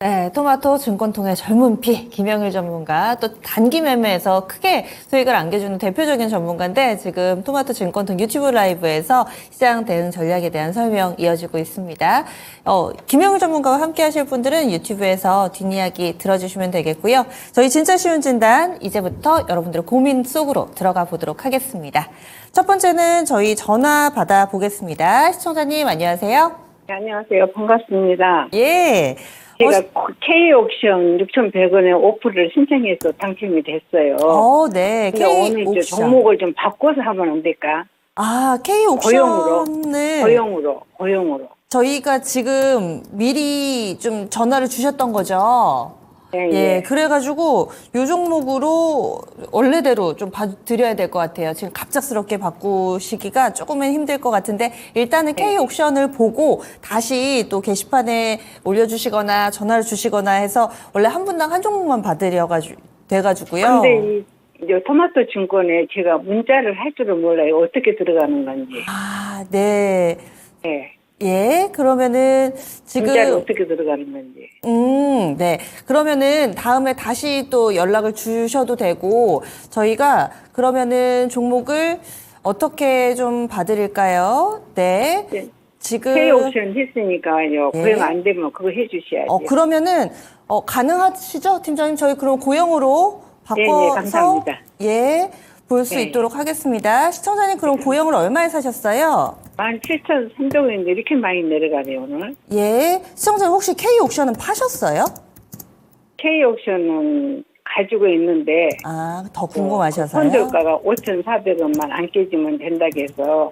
네, 토마토 증권통의 젊은 피 김영일 전문가, 또 단기 매매에서 크게 수익을 안겨주는 대표적인 전문가인데 지금 토마토 증권통 유튜브 라이브에서 시장 대응 전략에 대한 설명 이어지고 있습니다. 김영일 전문가와 함께 하실 분들은 유튜브에서 뒷이야기 들어주시면 되겠고요. 저희 진짜 쉬운 진단 이제부터 여러분들의 고민 속으로 들어가 보도록 하겠습니다. 첫 번째는 저희 전화 받아보겠습니다. 시청자님 안녕하세요. 네, 안녕하세요. 반갑습니다. 예. 제가 K옥션 6,100원에 오프를 신청해서 당첨이 됐어요. 네. 근데 오늘 이제 K옥션. 종목을 좀 바꿔서 하면 안 될까? K옥션을 고용으로. 저희가 지금 미리 좀 전화를 주셨던 거죠. 네, 예, 그래가지고 요 종목으로 원래대로 좀 봐드려야 될 것 같아요. 지금 갑작스럽게 바꾸시기가 조금은 힘들 것 같은데 일단은 K옥션을 보고 다시 또 게시판에 올려주시거나 전화를 주시거나 해서 원래 한 분당 한 종목만 돼가지고요. 근데 이제 토마토 증권에 제가 문자를 할 줄을 몰라요. 어떻게 들어가는 건지. 네. 네. 예, 그러면은 문자를 지금 어떻게 들어가는 건지. 네. 그러면은 다음에 다시 또 연락을 주셔도 되고 저희가 그러면은 종목을 어떻게 좀 봐드릴까요? 네. 네. 지금 K옥션 했으니까요. 네. 고용 안 되면 그거 해주셔야죠. 그러면은 가능하시죠, 팀장님? 저희 그럼 고용으로 바꿔서 감사합니다. 예, 볼 수 네. 있도록 하겠습니다. 시청자님 그럼 고용을 얼마에 사셨어요? 17,300원인데 이렇게 많이 내려가네요, 오늘. 예. 시청자님 혹시 K옥션은 파셨어요? K옥션은 가지고 있는데 더 궁금하셔서요? 펀드가가 5,400원만 안 깨지면 된다고 해서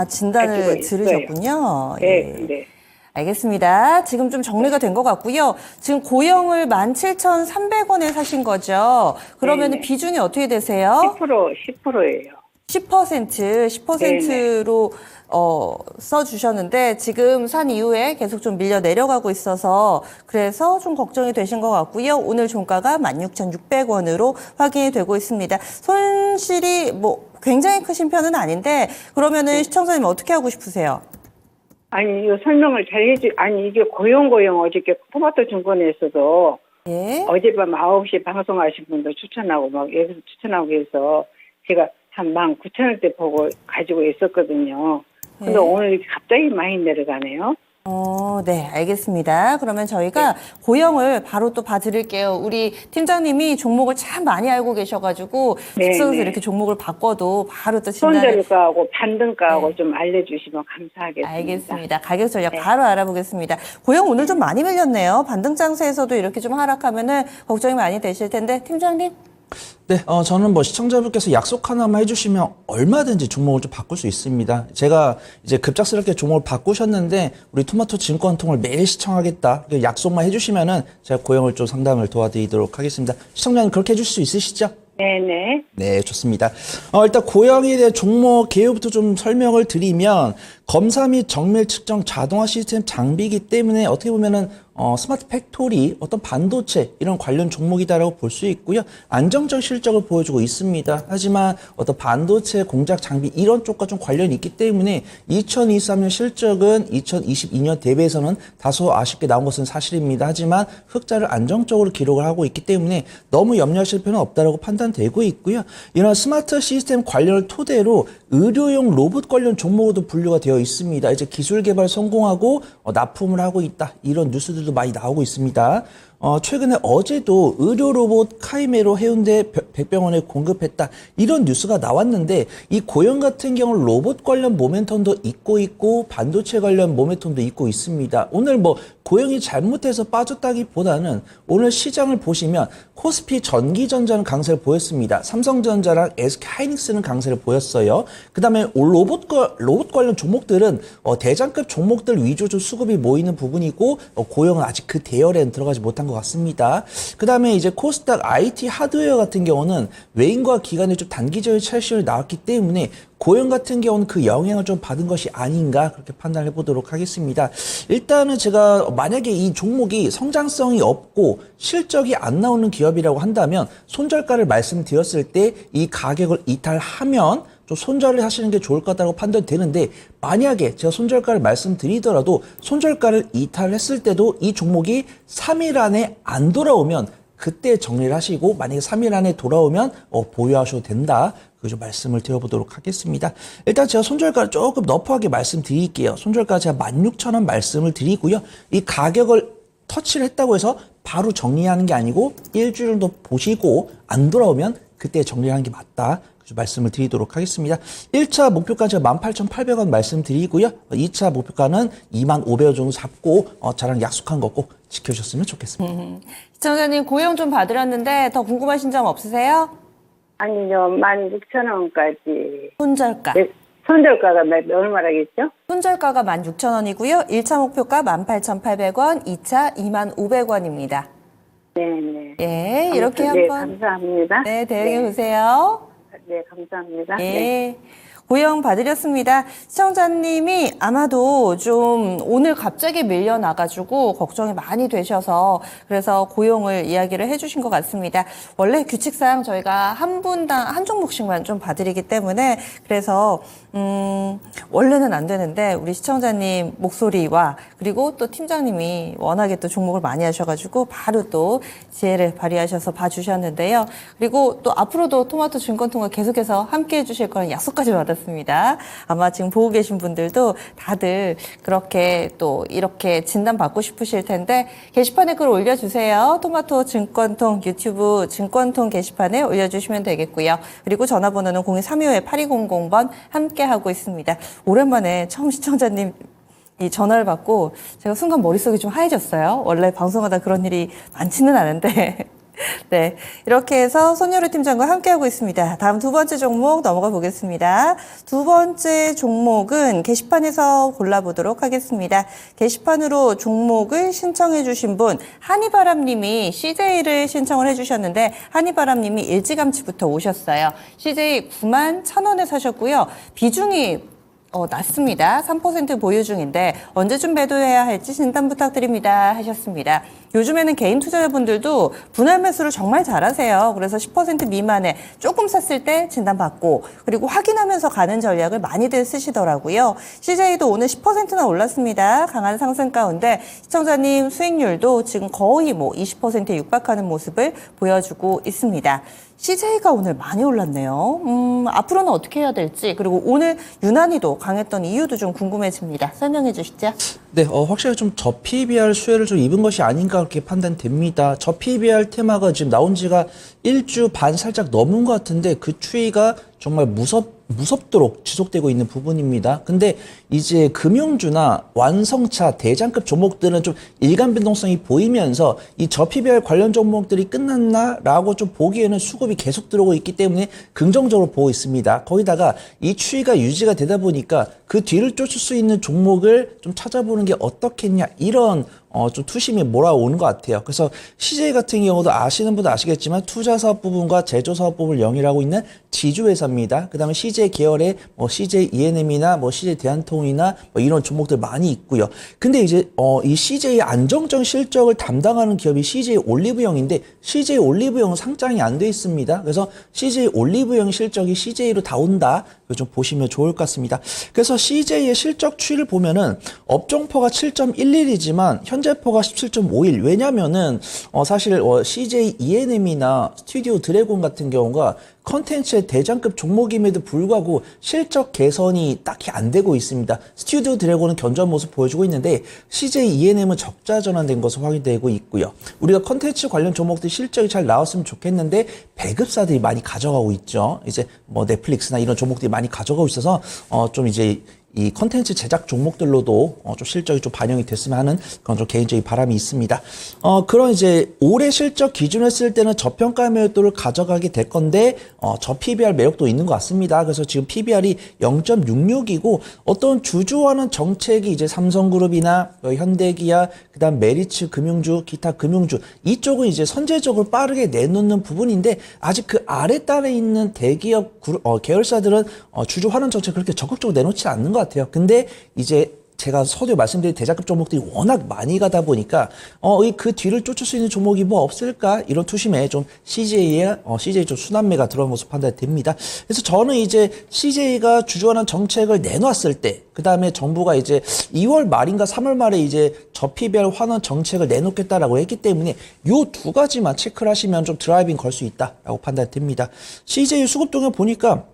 진단을 가지고 있어요. 들으셨군요. 네, 예. 네. 알겠습니다. 지금 좀 정리가 된 것 같고요. 지금 고영을 17,300원에 사신 거죠. 그러면 네네. 비중이 어떻게 되세요? 10%예요. 10%로 써주셨는데 지금 산 이후에 계속 좀 밀려 내려가고 있어서 그래서 좀 걱정이 되신 것 같고요. 오늘 종가가 16,600원으로 확인이 되고 있습니다. 손실이 굉장히 크신 편은 아닌데 그러면은 시청자님 어떻게 하고 싶으세요? 아니, 이거 설명을 잘 아니, 이게 고용 어저께 토마토 증권에서도 예. 어젯밤 9시에 방송하신 분도 추천하고 막 여기서 추천하고 해서 제가 한 19,000원대 보고 가지고 있었거든요. 근데 네. 오늘 이렇게 갑자기 많이 내려가네요. 네, 알겠습니다. 그러면 저희가 고영을 바로 또 봐드릴게요. 우리 팀장님이 종목을 참 많이 알고 계셔가지고 즉석에서 이렇게 종목을 바꿔도 바로 또 진단을. 손절가하고 반등가하고 좀 알려주시면 감사하겠습니다. 알겠습니다. 가격 전략 바로 알아보겠습니다. 고영 오늘 좀 많이 밀렸네요. 반등 장세에서도 이렇게 좀 하락하면은 걱정이 많이 되실 텐데 팀장님. 네, 저는 시청자분께서 약속 하나만 해주시면 얼마든지 종목을 좀 바꿀 수 있습니다. 제가 이제 급작스럽게 종목을 바꾸셨는데 우리 토마토 증권통을 매일 시청하겠다. 약속만 해주시면은 제가 고용을 좀 상담을 도와드리도록 하겠습니다. 시청자님 그렇게 해주실 수 있으시죠? 네네. 네, 좋습니다. 일단 고영에 대해 종목 개요부터 좀 설명을 드리면 검사 및 정밀 측정 자동화 시스템 장비이기 때문에 어떻게 보면은 스마트 팩토리, 어떤 반도체 이런 관련 종목이다라고 볼 수 있고요. 안정적 실적을 보여주고 있습니다. 하지만 어떤 반도체 공작 장비 이런 쪽과 좀 관련이 있기 때문에 2023년 실적은 2022년 대비해서는 다소 아쉽게 나온 것은 사실입니다. 하지만 흑자를 안정적으로 기록을 하고 있기 때문에 너무 염려하실 필요는 없다라고 판단되고 있고요. 이런 스마트 시스템 관련을 토대로 의료용 로봇 관련 종목으로도 분류가 되어 있습니다. 이제 기술 개발 성공하고 납품을 하고 있다. 이런 뉴스들도 많이 나오고 있습니다. 최근에 어제도 의료 로봇 카이메로 해운대 백병원에 공급했다. 이런 뉴스가 나왔는데 이 고영 같은 경우는 로봇 관련 모멘텀도 있고 반도체 관련 모멘텀도 있고 있습니다. 오늘 고영이 잘못해서 빠졌다기보다는 오늘 시장을 보시면 코스피 전기전자는 강세를 보였습니다. 삼성전자랑 SK하이닉스는 강세를 보였어요. 그 다음에 로봇 관련 종목들은 대장급 종목들 위주 좀 수급이 모이는 부분이고 고영은 아직 그 대열에는 들어가지 못한 것 같습니다. 그 다음에 이제 코스닥 IT 하드웨어 같은 경우는 외인과 기관의 좀 단기적인 차익실이 나왔기 때문에 고영 같은 경우는 그 영향을 좀 받은 것이 아닌가 그렇게 판단을 해보도록 하겠습니다. 일단은 제가 만약에 이 종목이 성장성이 없고 실적이 안 나오는 기업이라고 한다면 손절가를 말씀드렸을 때 이 가격을 이탈하면 좀 손절을 하시는 게 좋을 것 같다고 판단되는데 만약에 제가 손절가를 말씀드리더라도 손절가를 이탈했을 때도 이 종목이 3일 안에 안 돌아오면 그때 정리를 하시고 만약에 3일 안에 돌아오면 보유하셔도 된다. 그거 좀 말씀을 드려보도록 하겠습니다. 일단 제가 손절가를 조금 너프하게 말씀드릴게요. 손절가 제가 16,000원 말씀을 드리고요. 이 가격을 터치를 했다고 해서 바로 정리하는 게 아니고 일주일 정도 보시고 안 돌아오면 그때 정리하는 게 맞다. 그래서 말씀을 드리도록 하겠습니다. 1차 목표가 제가 18,800원 말씀드리고요. 2차 목표가는 25,000원 정도 잡고 저랑 약속한 거 꼭 지켜주셨으면 좋겠습니다. 시청자님 고용 좀 받으셨는데 더 궁금하신 점 없으세요? 아니요, 16,000원까지. 손절가. 네, 손절가가 얼마라겠죠? 손절가가 16,000원이고요. 1차 목표가 18,800원, 2차 25,000원입니다. 네네. 예, 이렇게 네, 한번 감사합니다. 네, 대응해 보세요. 네, 감사합니다. 예. 네. 고용 봐드렸습니다. 시청자님이 아마도 좀 오늘 갑자기 밀려나가지고 걱정이 많이 되셔서 그래서 고용을 이야기를 해주신 것 같습니다. 원래 규칙상 저희가 한 분당 한 종목씩만 좀 봐드리기 때문에 그래서 원래는 안 되는데 우리 시청자님 목소리와 그리고 또 팀장님이 워낙에 또 종목을 많이 하셔가지고 바로 또 지혜를 발휘하셔서 봐주셨는데요. 그리고 또 앞으로도 토마토 증권통화 계속해서 함께 해주실 거는 약속까지 받았습니다. 아마 지금 보고 계신 분들도 다들 그렇게 또 이렇게 진단 받고 싶으실 텐데 게시판에 글 올려주세요. 토마토 증권통 유튜브 증권통 게시판에 올려주시면 되겠고요. 그리고 전화번호는 02-325-8200번 함께 하고 있습니다. 오랜만에 처음 시청자님 이 전화를 받고 제가 순간 머릿속이 좀 하얘졌어요. 원래 방송하다 그런 일이 많지는 않은데 네, 이렇게 해서 손여루 팀장과 함께하고 있습니다. 다음 두 번째 종목 넘어가 보겠습니다. 두 번째 종목은 게시판에서 골라보도록 하겠습니다. 게시판으로 종목을 신청해 주신 분 한이바람님이 CJ를 신청을 해주셨는데 한이바람님이 일찌감치부터 오셨어요. CJ 91,000원에 사셨고요. 비중이 낮습니다. 3% 보유 중인데 언제쯤 매도해야 할지 진단 부탁드립니다 하셨습니다. 요즘에는 개인 투자자분들도 분할 매수를 정말 잘하세요. 그래서 10% 미만에 조금 샀을 때 진단받고 그리고 확인하면서 가는 전략을 많이들 쓰시더라고요. CJ도 오늘 10%나 올랐습니다. 강한 상승 가운데 시청자님 수익률도 지금 거의 20%에 육박하는 모습을 보여주고 있습니다. CJ가 오늘 많이 올랐네요. 앞으로는 어떻게 해야 될지 그리고 오늘 유난히도 강했던 이유도 좀 궁금해집니다. 설명해 주시죠. 네, 확실히 좀 저PBR 수혜를 좀 입은 것이 아닌가 그렇게 판단됩니다. 저PBR 테마가 지금 나온 지가 1주 반 살짝 넘은 것 같은데 그 추이가 정말 무섭도록 지속되고 있는 부분입니다. 근데 이제 금융주나 완성차, 대장급 종목들은 좀 일간 변동성이 보이면서 이 저PBR 관련 종목들이 끝났나라고 좀 보기에는 수급이 계속 들어오고 있기 때문에 긍정적으로 보고 있습니다. 거기다가 이 추이가 유지가 되다 보니까 그 뒤를 쫓을 수 있는 종목을 좀 찾아보는 게 어떻겠냐 이런 좀 투심이 몰아오는 것 같아요. 그래서 CJ 같은 경우도 아시는 분도 아시겠지만 투자사업 부분과 제조사업 부분을 영위하고 있는 지주회사입니다. 그 다음에 CJ 계열의 CJ ENM이나 CJ 대한통운이나 이런 종목들 많이 있고요. 근데 이제 이 CJ 안정적 실적을 담당하는 기업이 CJ 올리브영인데 CJ 올리브영은 상장이 안 돼 있습니다. 그래서 CJ 올리브영 실적이 CJ로 다 온다. 좀 보시면 좋을 것 같습니다. 그래서 CJ의 실적 추이를 보면은 업종포가 7.11이지만 현재포가 17.51. 왜냐면은 사실 CJ ENM이나 스튜디오 드래곤 같은 경우가 컨텐츠의 대장급 종목임에도 불구하고 실적 개선이 딱히 안 되고 있습니다. 스튜디오 드래곤은 견조한 모습 보여주고 있는데 CJ ENM은 적자 전환된 것으로 확인되고 있고요. 우리가 컨텐츠 관련 종목들 실적이 잘 나왔으면 좋겠는데 배급사들이 많이 가져가고 있죠. 이제 넷플릭스나 이런 종목들이 많이 가져가고 있어서 좀 이제 이 컨텐츠 제작 종목들로도 좀 실적이 좀 반영이 됐으면 하는 그런 좀 개인적인 바람이 있습니다. 그런 이제 올해 실적 기준으로 했을 때는 저평가 매력도를 가져가게 될 건데 저 PBR 매력도 있는 것 같습니다. 그래서 지금 PBR이 0.66이고 어떤 주주하는 정책이 이제 삼성그룹이나 현대기아, 그다음 메리츠 금융주, 기타 금융주 이쪽은 이제 선제적으로 빠르게 내놓는 부분인데 아직 그 아래단에 있는 대기업 계열사들은 주주 환원 정책 그렇게 적극적으로 내놓지 않는 것 같아요. 근데 이제 제가 서두에 말씀드린 대장급 종목들이 워낙 많이 가다 보니까 그 뒤를 쫓을 수 있는 종목이 뭐 없을까 이런 투심에 좀 CJ 좀 순환매가 들어간 모습 판단이 됩니다. 그래서 저는 이제 CJ가 주주환원 정책을 내놨을 때, 그 다음에 정부가 이제 2월 말인가 3월 말에 이제 저PBR 환원 정책을 내놓겠다라고 했기 때문에 요 두 가지만 체크를 하시면 좀 드라이빙 걸 수 있다라고 판단이 됩니다. CJ 수급 동향 보니까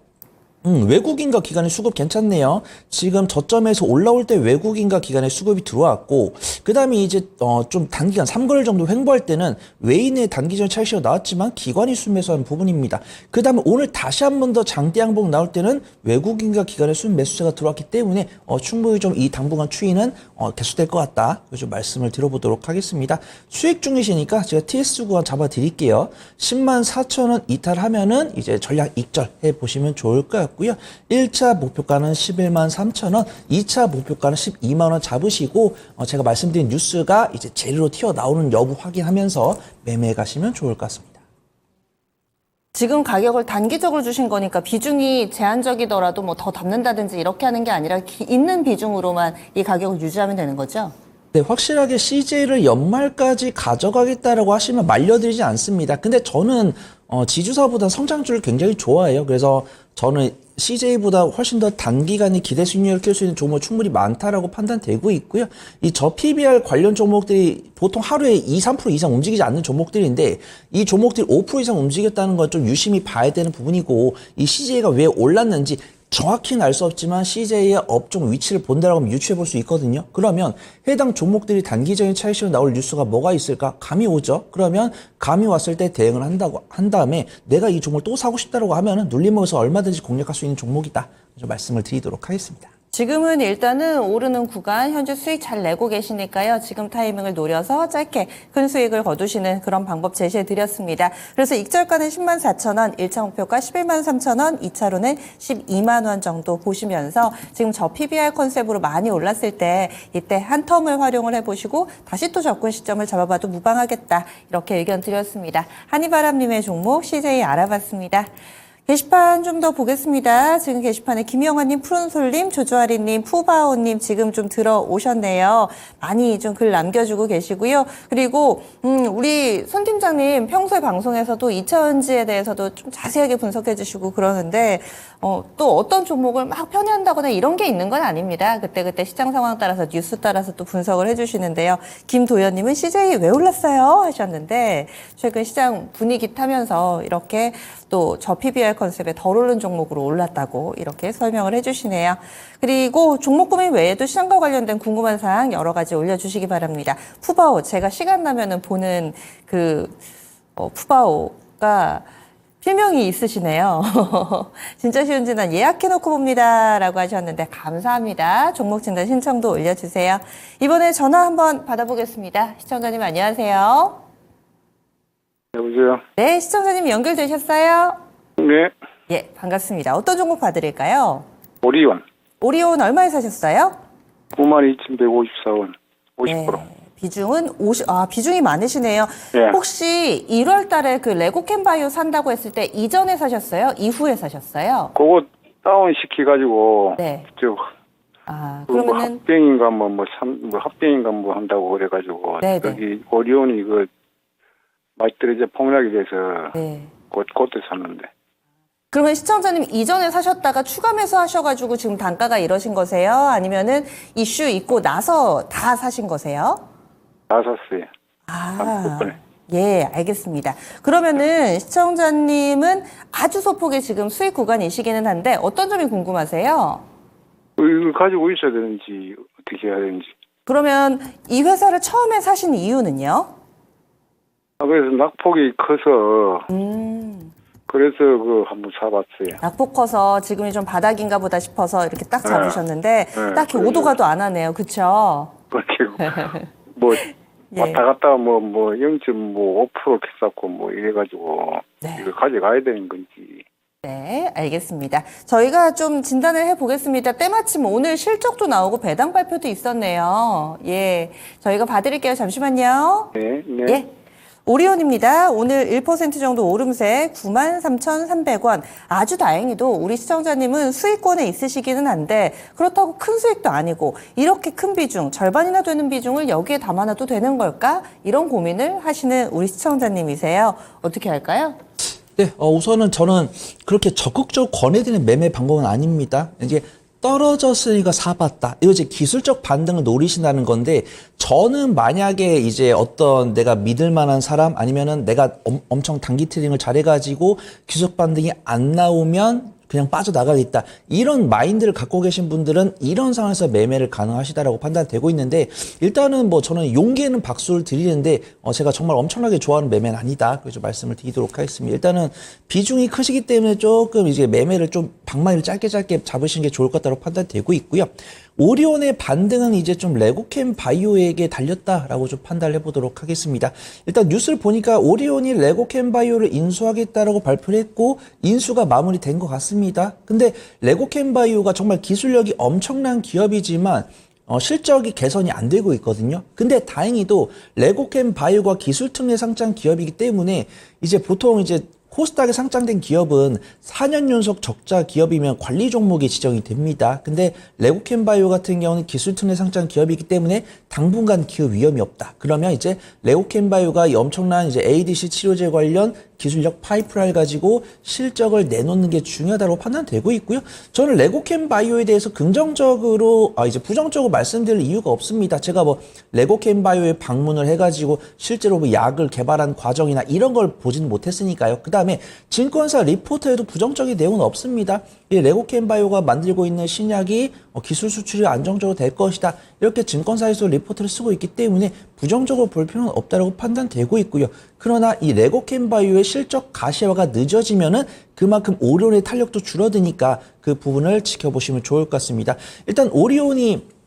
외국인과 기관의 수급 괜찮네요. 지금 저점에서 올라올 때 외국인과 기관의 수급이 들어왔고, 그 다음에 이제 좀 단기간 3개월 정도 횡보할 때는 외인의 단기전 차익시가 나왔지만 기관이 순매수한 부분입니다. 그 다음에 오늘 다시 한 번 더 장대 양봉 나올 때는 외국인과 기관의 순매수세가 들어왔기 때문에 충분히 좀 이 당분간 추이는 계속될 것 같다. 좀 말씀을 드려보도록 하겠습니다. 수익 중이시니까 제가 TS 구간 잡아드릴게요. 104,000원 이탈하면은 이제 전략 익절 해보시면 좋을 것 같고요. 1차 목표가는 113,000원, 2차 목표가는 12만원 잡으시고, 제가 말씀드린 뉴스가 이제 제대로 튀어나오는 여부 확인하면서 매매해 가시면 좋을 것 같습니다. 지금 가격을 단기적으로 주신 거니까 비중이 제한적이더라도 뭐 더 담는다든지 이렇게 하는 게 아니라 있는 비중으로만 이 가격을 유지하면 되는 거죠? 네, 확실하게 CJ를 연말까지 가져가겠다라고 하시면 말려드리지 않습니다. 근데 저는 지주사보다 성장주를 굉장히 좋아해요. 그래서 저는 CJ보다 훨씬 더 단기간에 기대 수익률을 킬 수 있는 종목 충분히 많다라고 판단되고 있고요. 이 저PBR 관련 종목들이 보통 하루에 2, 3% 이상 움직이지 않는 종목들인데, 이 종목들이 5% 이상 움직였다는 건 좀 유심히 봐야 되는 부분이고, 이 CJ가 왜 올랐는지 정확히는 알 수 없지만 CJ의 업종 위치를 본다라고 하면 유추해 볼 수 있거든요. 그러면 해당 종목들이 단기적인 차익실로 나올 뉴스가 뭐가 있을까? 감이 오죠. 그러면 감이 왔을 때 대응을 한 다음에 내가 이 종목을 또 사고 싶다라고 하면은 눌림목에서 얼마든지 공략할 수 있는 종목이다. 좀 말씀을 드리도록 하겠습니다. 지금은 일단은 오르는 구간 현재 수익 잘 내고 계시니까요. 지금 타이밍을 노려서 짧게 큰 수익을 거두시는 그런 방법 제시해 드렸습니다. 그래서 익절가는 104,000원, 1차 목표가 113,000원, 2차로는 12만원 정도 보시면서 지금 저 PBR 컨셉으로 많이 올랐을 때 이때 한 텀을 활용을 해보시고 다시 또 접근 시점을 잡아봐도 무방하겠다. 이렇게 의견 드렸습니다. 한이바람님의 종목 CJ 알아봤습니다. 게시판 좀 더 보겠습니다. 지금 게시판에 김영환님, 푸른솔님, 조조아리님, 푸바오님 지금 좀 들어오셨네요. 많이 좀 글 남겨주고 계시고요. 그리고 우리 손 팀장님 평소에 방송에서도 2차전지에 대해서도 좀 자세하게 분석해 주시고 그러는데 또 어떤 종목을 막 편애한다거나 이런 게 있는 건 아닙니다. 그때그때 시장 상황 따라서 뉴스 따라서 또 분석을 해주시는데요. 김도현님은 CJ 왜 올랐어요? 하셨는데 최근 시장 분위기 타면서 이렇게 또 저 PBR 컨셉에 덜 오른 종목으로 올랐다고 이렇게 설명을 해주시네요. 그리고 종목 고민 외에도 시장과 관련된 궁금한 사항 여러 가지 올려주시기 바랍니다. 푸바오 제가 시간 나면은 보는 푸바오가 필명이 있으시네요. 진짜 쉬운 진단 예약해놓고 봅니다. 라고 하셨는데 감사합니다. 종목 진단 신청도 올려주세요. 이번에 전화 한번 받아보겠습니다. 시청자님 안녕하세요. 여보세요? 네, 시청자님 연결되셨어요? 네. 예, 반갑습니다. 어떤 종목 봐드릴까요? 오리온. 오리온 얼마에 사셨어요? 92,154원. 50%. 네, 비중은 비중이 많으시네요. 예. 혹시 1월 달에 그 레고캔바이오 산다고 했을 때 이전에 사셨어요? 이후에 사셨어요? 그거 다운 시켜가지고. 네. 그러면은. 합병인가 합병인가 한다고 그래가지고. 네네. 여기 오리온이 많이 떨어져 폭락이 돼서. 네. 그때 샀는데. 그러면 시청자님 이전에 사셨다가 추가 매수하셔가지고 지금 단가가 이러신 거세요? 아니면은 이슈 있고 나서 다 사신 거세요? 다 샀어요. 몇 번에. 예, 알겠습니다. 그러면은 시청자님은 아주 소폭의 지금 수익 구간이시기는 한데 어떤 점이 궁금하세요? 이걸 가지고 있어야 되는지 어떻게 해야 되는지. 그러면 이 회사를 처음에 사신 이유는요? 그래서 낙폭이 커서. 그래서 한번 사봤어요. 낙폭 커서 지금이 좀 바닥인가 보다 싶어서 이렇게 딱 잡으셨는데 딱히 오도 가도 안 하네요. 그쵸? 그렇게 예. 왔다 갔다 0.5% 했었고 이래가지고 네. 이걸 가져가야 되는 건지. 네, 알겠습니다. 저희가 좀 진단을 해보겠습니다. 때마침 오늘 실적도 나오고 배당 발표도 있었네요. 예, 저희가 봐드릴게요. 잠시만요. 네, 네. 예. 오리온입니다. 오늘 1% 정도 오름세 93,300원. 아주 다행히도 우리 시청자님은 수익권에 있으시기는 한데 그렇다고 큰 수익도 아니고 이렇게 큰 비중, 절반이나 되는 비중을 여기에 담아놔도 되는 걸까? 이런 고민을 하시는 우리 시청자님이세요. 어떻게 할까요? 네, 우선은 저는 그렇게 적극적으로 권해드리는 매매 방법은 아닙니다. 이제 떨어졌으니까 사봤다. 이거 이제 기술적 반등을 노리신다는 건데, 저는 만약에 이제 어떤 내가 믿을 만한 사람 아니면은 내가 엄청 단기 트레이딩을 잘해가지고 기술적 반등이 안 나오면 그냥 빠져나가겠다. 이런 마인드를 갖고 계신 분들은 이런 상황에서 매매를 가능하시다라고 판단되고 있는데, 일단은 뭐 저는 용기에는 박수를 드리는데, 제가 정말 엄청나게 좋아하는 매매는 아니다. 그래서 말씀을 드리도록 하겠습니다. 일단은 비중이 크시기 때문에 조금 이제 매매를 좀 방망이를 짧게 잡으시는 게 좋을 것 같다고 판단되고 있고요. 오리온의 반등은 이제 좀 레고캠 바이오에게 달렸다라고 좀 판단을 해보도록 하겠습니다. 일단 뉴스를 보니까 오리온이 레고캠 바이오를 인수하겠다라고 발표를 했고 인수가 마무리된 것 같습니다. 근데 레고캠 바이오가 정말 기술력이 엄청난 기업이지만 실적이 개선이 안 되고 있거든요. 근데 다행히도 레고캠 바이오가 기술특례 상장 기업이기 때문에 이제 보통 이제 코스닥에 상장된 기업은 4년 연속 적자 기업이면 관리 종목이 지정이 됩니다. 근데 레고캠 바이오 같은 경우는 기술특례 상장 기업이기 때문에 당분간 기업 위험이 없다. 그러면 이제 레고캠 바이오가 이 엄청난 이제 ADC 치료제 관련 기술력 파이프라인을 가지고 실적을 내놓는 게 중요하다고 판단되고 있고요. 저는 레고캠 바이오에 대해서 긍정적으로, 이제 부정적으로 말씀드릴 이유가 없습니다. 제가 뭐 레고캠 바이오에 방문을 해가지고 실제로 뭐 약을 개발한 과정이나 이런 걸 보지는 못했으니까요. 그 다음에 증권사 리포트에도 부정적인 내용은 없습니다. 이 레고캠 바이오가 만들고 있는 신약이 기술 수출이 안정적으로 될 것이다. 이렇게 증권사에서 리포트를 쓰고 있기 때문에 부정적으로 볼 필요는 없다고 판단되고 있고요. 그러나 이 레고캠 바이오의 실적 가시화가 늦어지면은 그만큼 오리온의 탄력도 줄어드니까 그 부분을 지켜보시면 좋을 것 같습니다. 일단 오리온이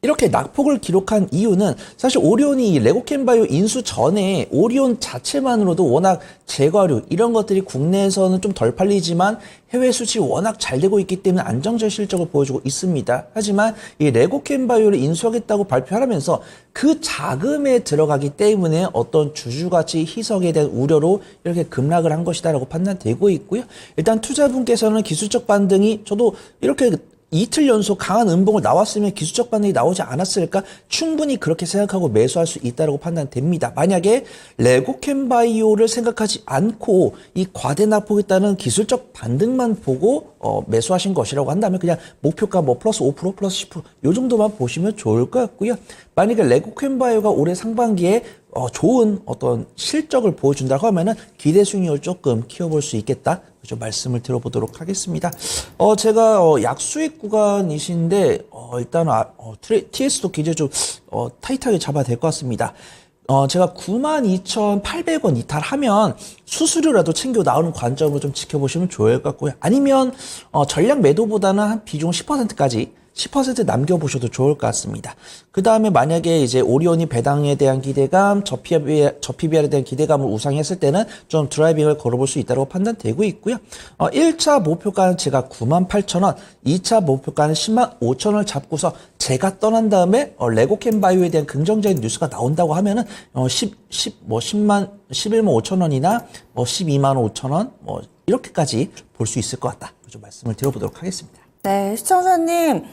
이렇게 낙폭을 기록한 이유는 사실 오리온이 레고캠 바이오 인수 전에 오리온 자체만으로도 워낙 제과류 이런 것들이 국내에서는 좀 덜 팔리지만 해외 수출이 워낙 잘 되고 있기 때문에 안정적 실적을 보여주고 있습니다. 하지만 이 레고캠 바이오를 인수하겠다고 발표하면서 그 자금에 들어가기 때문에 어떤 주주가치 희석에 대한 우려로 이렇게 급락을 한 것이다라고 판단되고 있고요. 일단 투자분께서는 기술적 반등이 저도 이렇게 이틀 연속 강한 음봉을 나왔으면 기술적 반등이 나오지 않았을까? 충분히 그렇게 생각하고 매수할 수 있다고 판단됩니다. 만약에 레고캠 바이오를 생각하지 않고 이 과대 낙폭에 따른 기술적 반등만 보고 매수하신 것이라고 한다면 그냥 목표가 뭐 플러스 5% 플러스 10%, 요 정도만 보시면 좋을 것 같고요. 만약에 레고캠 바이오가 올해 상반기에 좋은 어떤 실적을 보여준다고 하면은 기대 수익률을 조금 키워볼 수 있겠다. 좀 말씀을 들어보도록 하겠습니다. 제가 약수익 구간이신데 일단 TS도 굉장히 좀 타이트하게 잡아야 될 것 같습니다. 제가 92,800원 이탈하면 수수료라도 챙겨 나오는 관점으로 좀 지켜보시면 좋을 것 같고요. 아니면 전략 매도보다는 한 비중 10%까지 10% 남겨보셔도 좋을 것 같습니다. 그 다음에 만약에 이제 오리온이 배당에 대한 기대감, 저PBR에 대한 기대감을 우상했을 때는 좀 드라이빙을 걸어볼 수 있다고 판단되고 있고요. 1차 목표가는 제가 98,000원, 2차 목표가는 105,000원을 잡고서 제가 떠난 다음에 레고캠 바이오에 대한 긍정적인 뉴스가 나온다고 하면은 11만 5천원이나 12만 5천원 이렇게까지 볼 수 있을 것 같다. 좀 말씀을 드려보도록 하겠습니다. 네, 시청자님.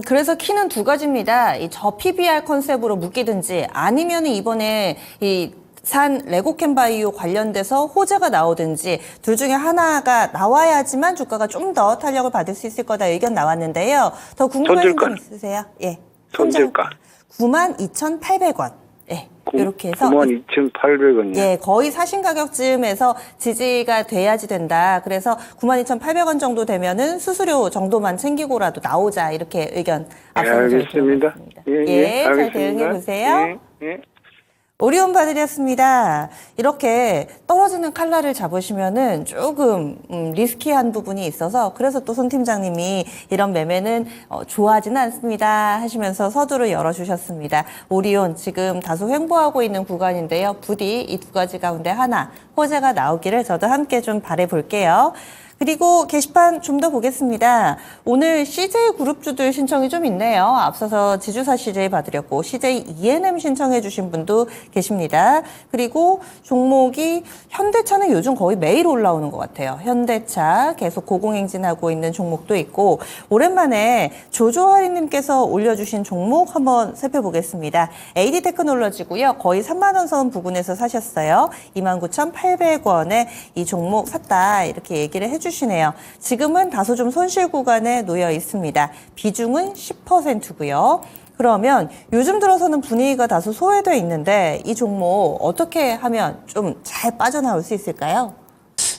그래서 키는 두 가지입니다. 이 저PBR 컨셉으로 묶이든지 아니면 이번에 이 산 레고캠 바이오 관련돼서 호재가 나오든지 둘 중에 하나가 나와야지만 주가가 좀 더 탄력을 받을 수 있을 거다 의견 나왔는데요. 더 궁금하신 점 있으세요? 예. 손절가 92,800원. 예. 이렇게 해서 92,800원이요. 예, 거의 사신 가격쯤에서 지지가 돼야지 된다. 그래서 92,800원 정도 되면은 수수료 정도만 챙기고라도 나오자. 이렇게 의견 앞서 알겠습니다. 예, 잘 알겠습니다. 대응해 보세요. 예. 오리온 바들이었습니다. 이렇게 떨어지는 칼날을 잡으시면은 조금 리스키한 부분이 있어서 그래서 또 손 팀장님이 이런 매매는 좋아하지는 않습니다 하시면서 서두를 열어주셨습니다. 오리온 지금 다소 횡보하고 있는 구간인데요. 부디 이 두 가지 가운데 하나 호재가 나오기를 저도 함께 좀 바라볼게요. 그리고 게시판 좀 더 보겠습니다. 오늘 CJ 그룹주들 신청이 좀 있네요. 앞서서 지주사 CJ 봐드렸고 CJ ENM 신청해 주신 분도 계십니다. 그리고 종목이 현대차는 요즘 거의 매일 올라오는 것 같아요. 현대차 계속 고공행진하고 있는 종목도 있고 오랜만에 조조하리님께서 올려주신 종목 한번 살펴보겠습니다. AD 테크놀로지고요. 거의 3만 원 선 부근에서 사셨어요. 29,800원에 이 종목 샀다 이렇게 얘기를 해주시네요. 지금은 다소 좀 손실 구간에 놓여 있습니다. 비중은 10%고요. 그러면 요즘 들어서는 분위기가 다소 소외되어 있는데 이 종목 어떻게 하면 좀 잘 빠져나올 수 있을까요?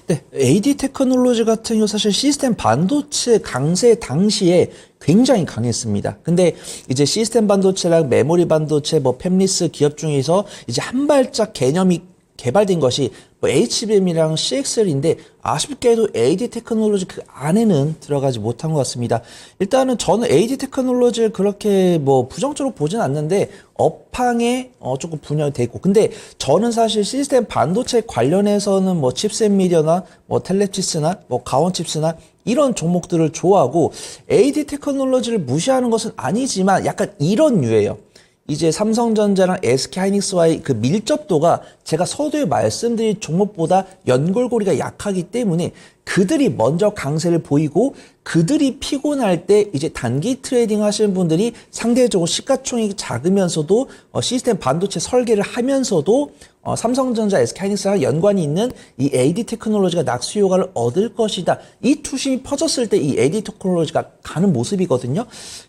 네, AD 테크놀로지 같은 경우 사실 시스템 반도체 강세 당시에 굉장히 강했습니다. 근데 이제 시스템 반도체랑 메모리 반도체, 뭐 팹리스 기업 중에서 이제 한 발짝 개념이 개발된 것이 뭐 HBM이랑 CXL인데 아쉽게도 AD 테크놀로지 그 안에는 들어가지 못한 것 같습니다. 일단은 저는 AD 테크놀로지를 그렇게 뭐 부정적으로 보진 않는데 업황에 조금 분열이 돼 있고 근데 저는 사실 시스템 반도체 관련해서는 뭐 칩셋 미디어나 뭐 텔레치스나 뭐 가온칩스나 이런 종목들을 좋아하고 AD 테크놀로지를 무시하는 것은 아니지만 약간 이런 류예요. 이제 삼성전자랑 SK하이닉스와의 그 밀접도가 제가 서두에 말씀드린 종목보다 연골고리가 약하기 때문에 그들이 먼저 강세를 보이고 그들이 피곤할 때 이제 단기 트레이딩 하시는 분들이 상대적으로 시가총액이 작으면서도 시스템 반도체 설계를 하면서도 삼성전자, SK하이닉스랑 연관이 있는 이 AD 테크놀로지가 낙수 효과를 얻을 것이다. 이 투심이 퍼졌을 때 이 AD 테크놀로지가 가는 모습이거든요.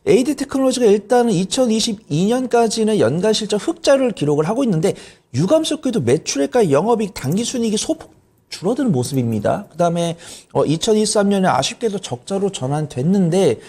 AD 테크놀로지가 일단은 2022년까지는 연간 실적 흑자를 기록을 하고 있는데 유감스럽게도 매출액과 영업이익, 당기순이익이 소폭 줄어드는 모습입니다. 그 다음에 2023년에 아쉽게도 적자로 전환됐는데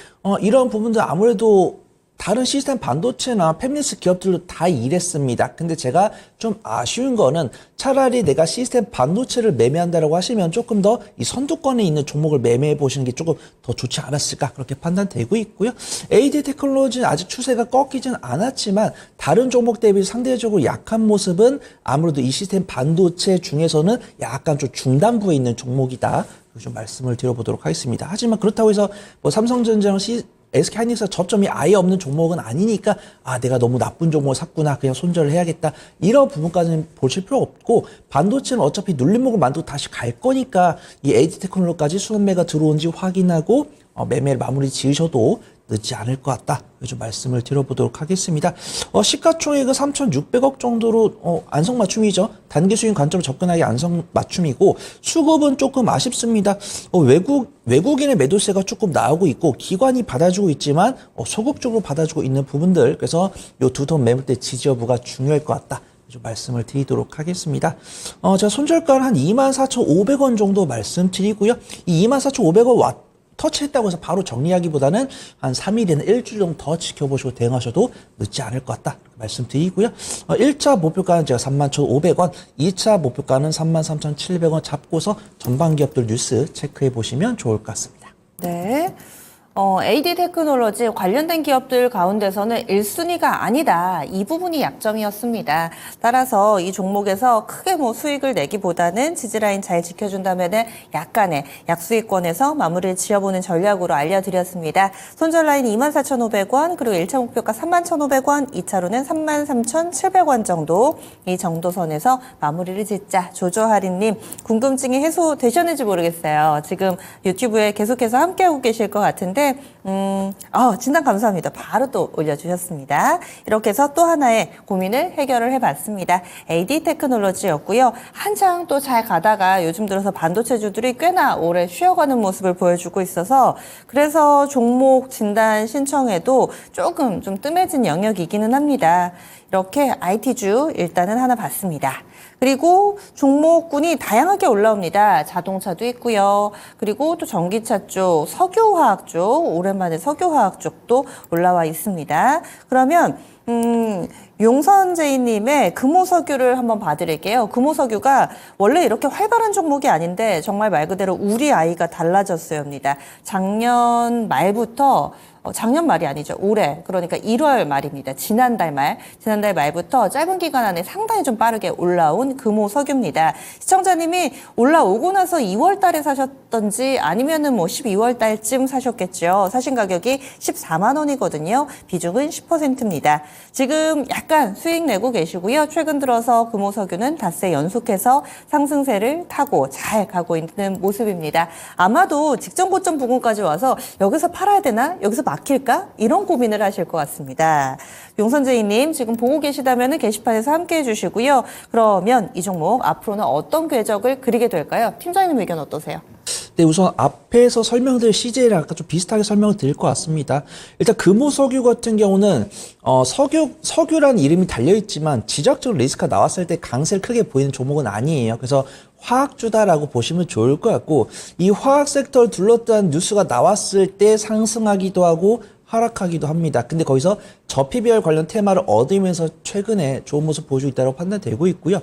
이런 부분들 아무래도 다른 시스템 반도체나 팹리스 기업들도 다 이랬습니다. 근데 제가 좀 아쉬운 거는 차라리 내가 시스템 반도체를 매매한다라고 하시면 조금 더 이 선두권에 있는 종목을 매매해 보시는 게 조금 더 좋지 않았을까 그렇게 판단되고 있고요. AD 테크놀로지는 아직 추세가 꺾이진 않았지만 다른 종목 대비 상대적으로 약한 모습은 아무래도 이 시스템 반도체 중에서는 약간 좀 중단부에 있는 종목이다. 좀 말씀을 드려보도록 하겠습니다. 하지만 그렇다고 해서 뭐 삼성전자랑 SK하이닉스가 저점이 아예 없는 종목은 아니니까 내가 너무 나쁜 종목을 샀구나 그냥 손절을 해야겠다 이런 부분까지는 보실 필요 없고 반도체는 어차피 눌림목을 만들고 다시 갈 거니까 이 AD 테크놀로지까지 수급매가 들어온지 확인하고 매매를 마무리 지으셔도 늦지 않을 것 같다. 좀 말씀을 드려보도록 하겠습니다. 시가총액은 3,600억 정도로 안성맞춤이죠. 단기 수익 관점으로 접근하기 안성맞춤이고 수급은 조금 아쉽습니다. 외국인의 매도세가 조금 나오고 있고 기관이 받아주고 있지만 소극적으로 받아주고 있는 부분들 그래서 이 두 돈 매물대 지지 여부가 중요할 것 같다. 좀 말씀을 드리도록 하겠습니다. 제가 손절가는 한 24,500원 정도 말씀드리고요. 이 24,500원 터치했다고 해서 바로 정리하기보다는 한 3일이나 일주일 정도 더 지켜보시고 대응하셔도 늦지 않을 것 같다 말씀드리고요. 1차 목표가는 제가 31,500원, 2차 목표가는 33,700원 잡고서 전방 기업들 뉴스 체크해 보시면 좋을 것 같습니다. 네. AD 테크놀로지 관련된 기업들 가운데서는 1순위가 아니다. 이 부분이 약점이었습니다. 따라서 이 종목에서 크게 뭐 수익을 내기보다는 지지라인 잘 지켜준다면은 약간의 약수익권에서 마무리를 지어보는 전략으로 알려드렸습니다. 손절 라인 24,500원, 그리고 1차 목표가 31,500원, 2차로는 33,700원 정도, 이 정도 선에서 마무리를 짓자. 조조하리님, 궁금증이 해소되셨는지 모르겠어요. 지금 유튜브에 계속해서 함께하고 계실 것 같은데 진단 감사합니다. 바로 또 올려주셨습니다. 이렇게 해서 또 하나의 고민을 해결을 해봤습니다. AD 테크놀로지였고요. 한창 또 잘 가다가 요즘 들어서 반도체주들이 꽤나 오래 쉬어가는 모습을 보여주고 있어서 그래서 종목 진단 신청에도 조금 좀 뜸해진 영역이기는 합니다. 이렇게 IT주 일단은 하나 봤습니다. 그리고 종목군이 다양하게 올라옵니다. 자동차도 있고요. 그리고 또 전기차 쪽, 석유화학 쪽, 오랜만에 석유화학 쪽도 올라와 있습니다. 그러면 용선제이님의 금호석유를 한번 봐드릴게요. 금호석유가 원래 이렇게 활발한 종목이 아닌데 정말 말 그대로 우리 아이가 달라졌어요입니다. 작년 말부터 작년 말이 아니죠. 올해. 그러니까 1월 말입니다. 지난달 말부터 짧은 기간 안에 상당히 좀 빠르게 올라온 금호석유입니다. 시청자님이 올라오고 나서 2월 달에 사셨던지 아니면은 뭐 12월 달쯤 사셨겠죠. 사신 가격이 14만 원이거든요. 비중은 10%입니다. 지금 약간 수익 내고 계시고요. 최근 들어서 금호석유는 닷새 연속해서 상승세를 타고 잘 가고 있는 모습입니다. 아마도 직전 고점 부근까지 와서 여기서 팔아야 되나? 여기서 막힐까? 이런 고민을 하실 것 같습니다. 용선재희님 지금 보고 계시다면 게시판에서 함께 해주시고요. 그러면 이 종목 앞으로는 어떤 궤적을 그리게 될까요? 팀장님 의견 어떠세요? 네, 우선 앞에서 설명드린 CJ랑 아까 좀 비슷하게 설명을 드릴 것 같습니다. 일단 금호석유 같은 경우는 석유라는 이름이 달려있지만 지적적 리스크가 나왔을 때 강세를 크게 보이는 종목은 아니에요. 그래서 화학주다라고 보시면 좋을 것 같고, 이 화학 섹터를 둘러싼 뉴스가 나왔을 때 상승하기도 하고 하락하기도 합니다. 근데 거기서 저PBR 관련 테마를 얻으면서 최근에 좋은 모습 보여주고 있다고 판단되고 있고요.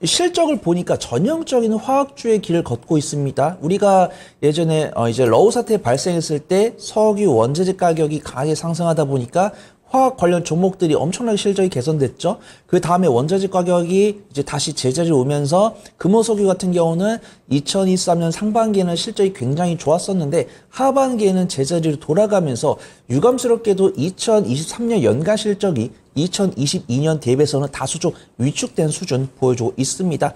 실적을 보니까 전형적인 화학주의 길을 걷고 있습니다. 우리가 예전에 이제 러우 사태 발생했을 때 석유 원재재 가격이 강하게 상승하다 보니까 화학 관련 종목들이 엄청나게 실적이 개선됐죠. 그 다음에 원자재 가격이 이제 다시 제자리로 오면서 금호석유 같은 경우는 2023년 상반기에는 실적이 굉장히 좋았었는데 하반기에는 제자리로 돌아가면서 유감스럽게도 2023년 연간 실적이 2022년 대비해서는 다소 좀 위축된 수준 보여주고 있습니다.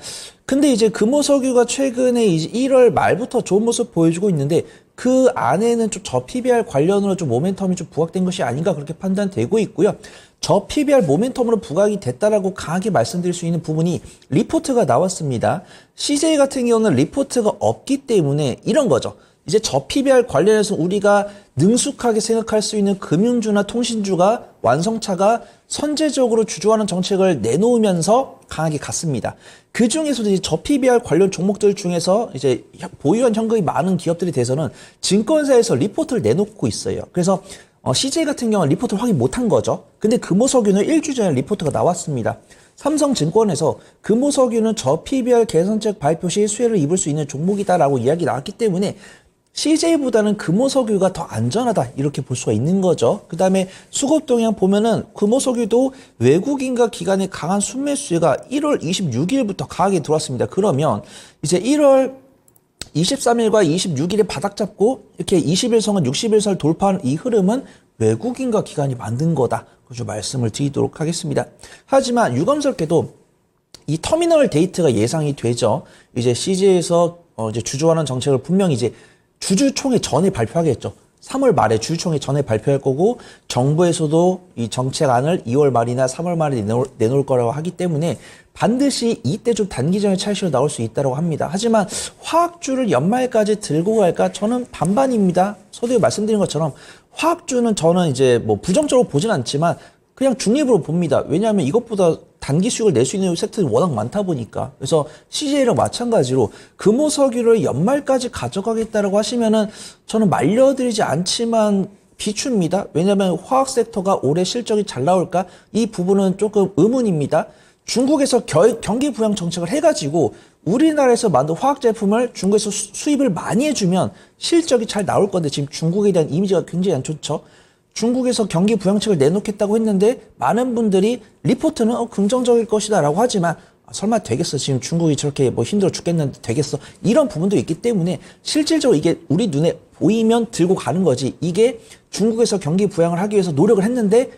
근데 이제 금호석유가 최근에 이제 1월 말부터 좋은 모습 보여주고 있는데 그 안에는 좀 저PBR 관련으로 좀 모멘텀이 좀 부각된 것이 아닌가 그렇게 판단되고 있고요. 저PBR 모멘텀으로 부각이 됐다라고 강하게 말씀드릴 수 있는 부분이 리포트가 나왔습니다. CJ 같은 경우는 리포트가 없기 때문에 이런 거죠. 이제 저PBR 관련해서 우리가 능숙하게 생각할 수 있는 금융주나 통신주가 완성차가 선제적으로 주주하는 정책을 내놓으면서 강하게 갔습니다. 그 중에서도 이제 저PBR 관련 종목들 중에서 이제 보유한 현금이 많은 기업들에 대해서는 증권사에서 리포트를 내놓고 있어요. 그래서 CJ 같은 경우는 리포트를 확인 못한 거죠. 근데 금호석유는 1주 전에 리포트가 나왔습니다. 삼성증권에서 금호석유는 저PBR 개선책 발표 시 수혜를 입을 수 있는 종목이다라고 이야기 나왔기 때문에 CJ보다는 금호석유가 더 안전하다 이렇게 볼 수가 있는 거죠. 그 다음에 수급 동향 보면은 금호석유도 외국인과 기관의 강한 순매수가 1월 26일부터 강하게 들어왔습니다. 그러면 이제 1월 23일과 26일에 바닥 잡고 이렇게 20일선과 60일선을 돌파하는 이 흐름은 외국인과 기관이 만든 거다. 그래서 말씀을 드리도록 하겠습니다. 하지만 유감스럽게도 이 터미널 데이트가 예상이 되죠. 이제 CJ에서 이제 주주환원 정책을 분명히 이제 주주총회 전에 발표하겠죠. 3월 말에 주주총회 전에 발표할 거고 정부에서도 이 정책안을 2월 말이나 3월 말에 내놓을 거라고 하기 때문에 반드시 이때 좀 단기적인 차익실로 나올 수 있다고 합니다. 하지만 화학주를 연말까지 들고 갈까? 저는 반반입니다. 서두에 말씀드린 것처럼 화학주는 저는 이제 뭐 부정적으로 보진 않지만 그냥 중립으로 봅니다. 왜냐하면 이것보다 단기 수익을 낼 수 있는 섹터들이 워낙 많다 보니까. 그래서 CJ랑 마찬가지로 금호석유를 연말까지 가져가겠다라고 하시면은 저는 말려드리지 않지만 비추입니다. 왜냐하면 화학 섹터가 올해 실적이 잘 나올까? 이 부분은 조금 의문입니다. 중국에서 경기 부양 정책을 해가지고 우리나라에서 만든 화학 제품을 중국에서 수입을 많이 해주면 실적이 잘 나올 건데 지금 중국에 대한 이미지가 굉장히 안 좋죠. 중국에서 경기 부양책을 내놓겠다고 했는데 많은 분들이 리포트는 긍정적일 것이다 라고 하지만 설마 되겠어? 지금 중국이 저렇게 뭐 힘들어 죽겠는데 되겠어? 이런 부분도 있기 때문에 실질적으로 이게 우리 눈에 보이면 들고 가는 거지 이게 중국에서 경기 부양을 하기 위해서 노력을 했는데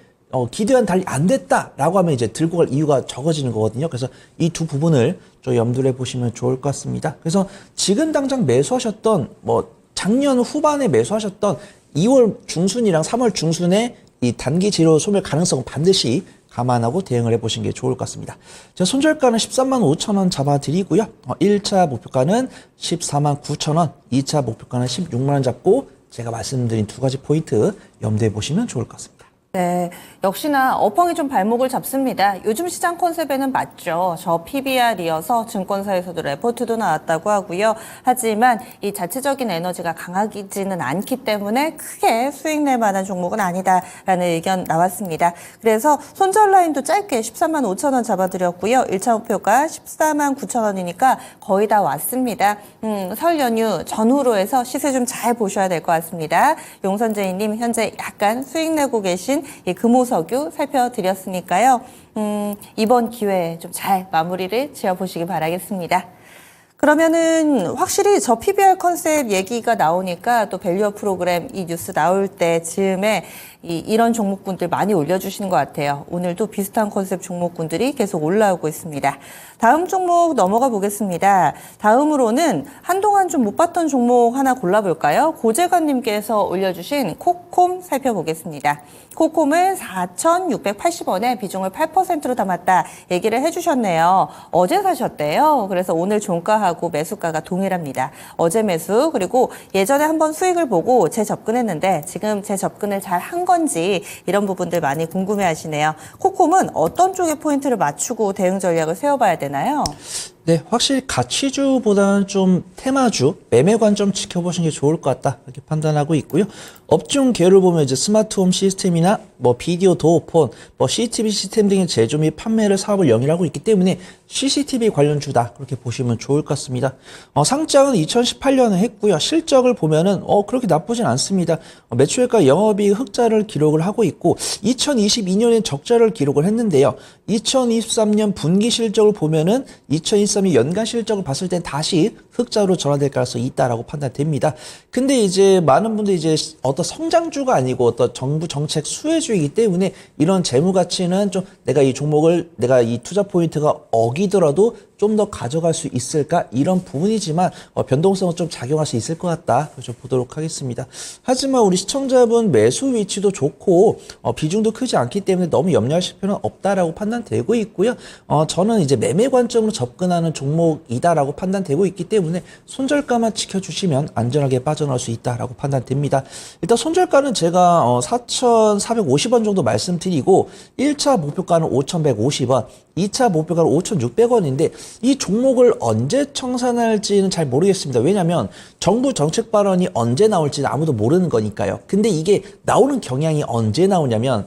기대와는 달리 안 됐다라고 하면 이제 들고 갈 이유가 적어지는 거거든요. 그래서 이 두 부분을 좀 염두를 해보시면 좋을 것 같습니다. 그래서 지금 당장 매수하셨던 뭐 작년 후반에 매수하셨던 2월 중순이랑 3월 중순에 이 단기 재료 소멸 가능성은 반드시 감안하고 대응을 해보시는 게 좋을 것 같습니다. 자, 손절가는 13만 5천 원 잡아드리고요. 1차 목표가는 14만 9천 원, 2차 목표가는 16만 원 잡고 제가 말씀드린 두 가지 포인트 염두해 보시면 좋을 것 같습니다. 네, 역시나 업황이 좀 발목을 잡습니다. 요즘 시장 컨셉에는 맞죠. 저 PBR이어서 증권사에서도 레포트도 나왔다고 하고요. 하지만 이 자체적인 에너지가 강하지는 않기 때문에 크게 수익 낼 만한 종목은 아니다라는 의견 나왔습니다. 그래서 손절 라인도 짧게 14만 5천 원 잡아드렸고요. 1차 목표가 14만 9천 원이니까 거의 다 왔습니다. 설 연휴 전후로 해서 시세 좀 잘 보셔야 될 것 같습니다. 용선재희님 현재 약간 수익 내고 계신 이 금호석유 살펴드렸으니까요. 이번 기회에 좀 잘 마무리를 지어보시기 바라겠습니다. 그러면은 확실히 저 PBR 컨셉 얘기가 나오니까 또 밸류업 프로그램 이 뉴스 나올 때 즈음에 이런 종목군들 많이 올려주시는 것 같아요. 오늘도 비슷한 컨셉 종목군들이 계속 올라오고 있습니다. 다음 종목 넘어가 보겠습니다. 다음으로는 한동안 좀 못 봤던 종목 하나 골라볼까요? 고재관님께서 올려주신 코콤 살펴보겠습니다. 코콤은 4,680원에 비중을 8%로 담았다 얘기를 해주셨네요. 어제 사셨대요. 그래서 오늘 종가하고 매수가가 동일합니다. 어제 매수 그리고 예전에 한번 수익을 보고 재접근했는데 지금 재접근을 잘 한 건지 이런 부분들 많이 궁금해하시네요. 코콤은 어떤 쪽에 포인트를 맞추고 대응 전략을 세워봐야 되나요? 네, 확실히 가치주보다는 좀 테마주, 매매 관점 지켜보시는 게 좋을 것 같다 이렇게 판단하고 있고요. 업종 계열을 보면 이제 스마트홈 시스템이나 뭐 비디오 도어폰, 뭐 CCTV 시스템 등의 제조 및 판매를 사업을 영위하고 있기 때문에 CCTV 관련주다 그렇게 보시면 좋을 것 같습니다. 상장은 2018년에 했고요. 실적을 보면은 그렇게 나쁘진 않습니다. 매출과 영업이익 흑자를 기록을 하고 있고 2022년에 적자를 기록을 했는데요. 2023년 분기 실적을 보면은 2023년 연간 실적을 봤을 땐 다시 흑자로 전환될 가능성이 있다라고 판단됩니다. 근데 이제 많은 분들이 이제 어떤 성장주가 아니고 어떤 정부 정책 수혜주이기 때문에 이런 재무 가치는 좀 내가 이 종목을 내가 이 투자 포인트가 어기더라도 좀 더 가져갈 수 있을까 이런 부분이지만 변동성은 좀 작용할 수 있을 것 같다. 그래서 보도록 하겠습니다. 하지만 우리 시청자분 매수 위치도 좋고 비중도 크지 않기 때문에 너무 염려하실 필요는 없다라고 판단되고 있고요. 저는 이제 매매 관점으로 접근하는 종목이다라고 판단되고 있기 때문에 손절가만 지켜주시면 안전하게 빠져나올 수 있다라고 판단됩니다. 일단 손절가는 제가 4,450원 정도 말씀드리고 1차 목표가는 5,150원, 2차 목표가는 5,600원인데 이 종목을 언제 청산할지는 잘 모르겠습니다. 왜냐하면 정부 정책 발언이 언제 나올지는 아무도 모르는 거니까요. 근데 이게 나오는 경향이 언제 나오냐면